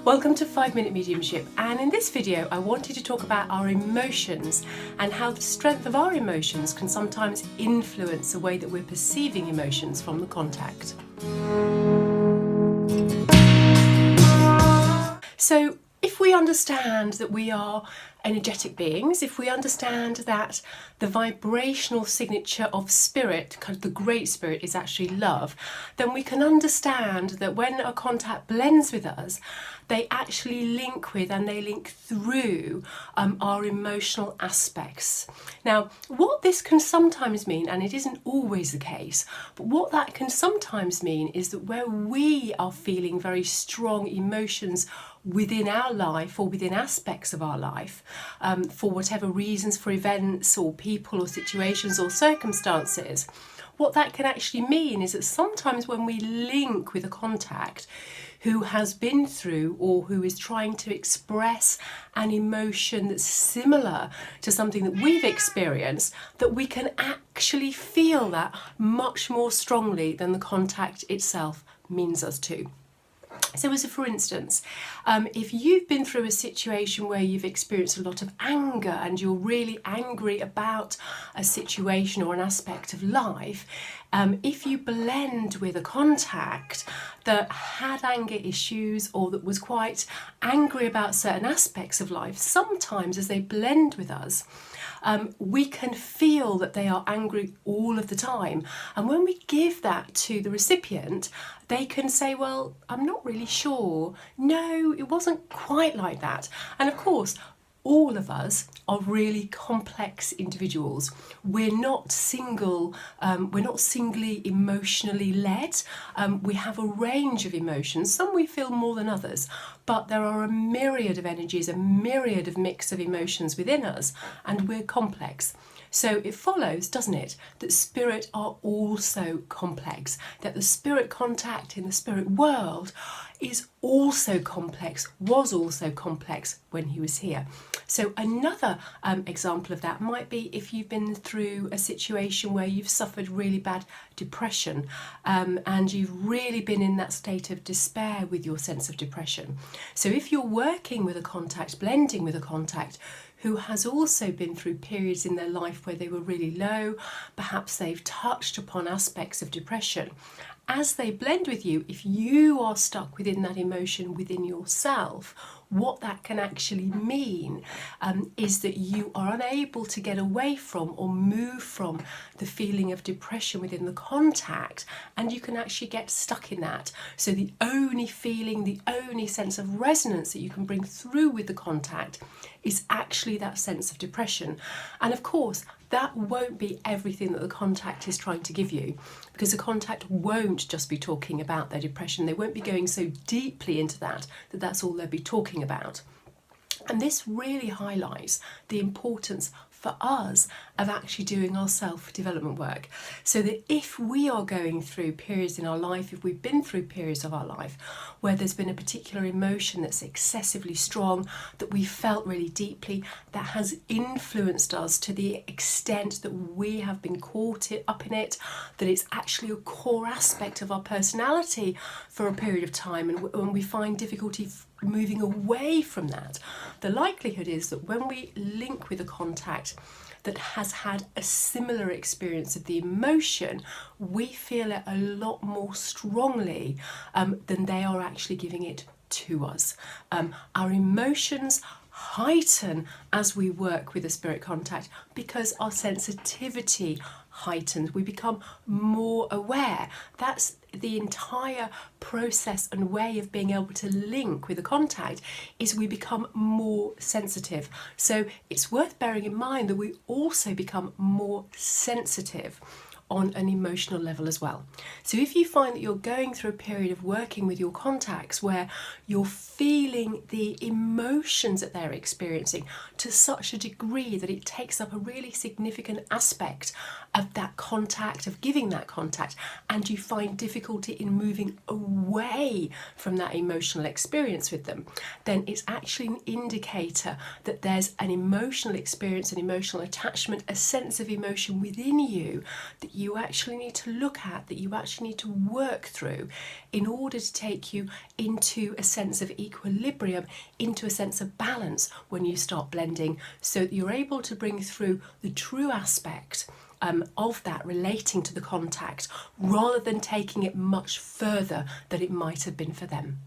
Welcome to 5-Minute Mediumship, and in this video I wanted to talk about our emotions and how the strength of our emotions can sometimes influence the way that we're perceiving emotions from the contact. So if we understand that we are energetic beings, if we understand that the vibrational signature of spirit, the great spirit, is actually love, then we can understand that when a contact blends with us, they actually link with and they link through our emotional aspects. Now, what this can sometimes mean, and it isn't always the case, but what that can sometimes mean is that where we are feeling very strong emotions within our life or within aspects of our life, for whatever reasons, for events or people or situations or circumstances, what that can actually mean is that sometimes when we link with a contact who has been through or who is trying to express an emotion that's similar to something that we've experienced, that we can actually feel that much more strongly than the contact itself means us to. So as a for instance, if you've been through a situation where you've experienced a lot of anger and you're really angry about a situation or an aspect of life, if you blend with a contact that had anger issues or that was quite angry about certain aspects of life, sometimes as they blend with us, we can feel that they are angry all of the time. And when we give that to the recipient, they can say, well, I'm not really sure. No, it wasn't quite like that. And of course, all of us are really complex individuals. We're not single, we're not singly emotionally led. We have a range of emotions. Some we feel more than others, but there are a myriad of energies, a myriad of mix of emotions within us, and we're complex. So it follows, doesn't it, that spirit are also complex, that the spirit contact in the spirit world is also complex, was also complex when he was here. So another example of that might be if you've been through a situation where you've suffered really bad depression, and you've really been in that state of despair with your sense of depression. So if you're working with a contact, blending with a contact who has also been through periods in their life where they were really low, perhaps they've touched upon aspects of depression, as they blend with you, if you are stuck within that emotion within yourself, what that can actually mean is that you are unable to get away from or move from the feeling of depression within the contact, and you can actually get stuck in that. So the only feeling, the only sense of resonance that you can bring through with the contact is actually that sense of depression. And of course, that won't be everything that the contact is trying to give you, because the contact won't just be talking about their depression. They won't be going so deeply into that that's all they'll be talking about. And this really highlights the importance for us of actually doing our self-development work, so that if we are going through periods in our life, if we've been through periods of our life where there's been a particular emotion that's excessively strong, that we felt really deeply, that has influenced us to the extent that we have been caught up in it, that it's actually a core aspect of our personality for a period of time, and when we find difficulty moving away from that, the likelihood is that when we link with a contact that has had a similar experience of the emotion, we feel it a lot more strongly than they are actually giving it to us. Our emotions heighten as we work with a spirit contact because our sensitivity heightens. We become more aware. That's the entire process and way of being able to link with a contact, is we become more sensitive. So it's worth bearing in mind that we also become more sensitive on an emotional level as well. So if you find that you're going through a period of working with your contacts where you're feeling the emotions that they're experiencing to such a degree that it takes up a really significant aspect of that contact, of giving that contact, and you find difficulty in moving away from that emotional experience with them, then it's actually an indicator that there's an emotional experience, an emotional attachment, a sense of emotion within you that you actually need to look at, that you actually need to work through in order to take you into a sense of equilibrium, into a sense of balance when you start blending, so that you're able to bring through the true aspect of that relating to the contact, rather than taking it much further than it might have been for them.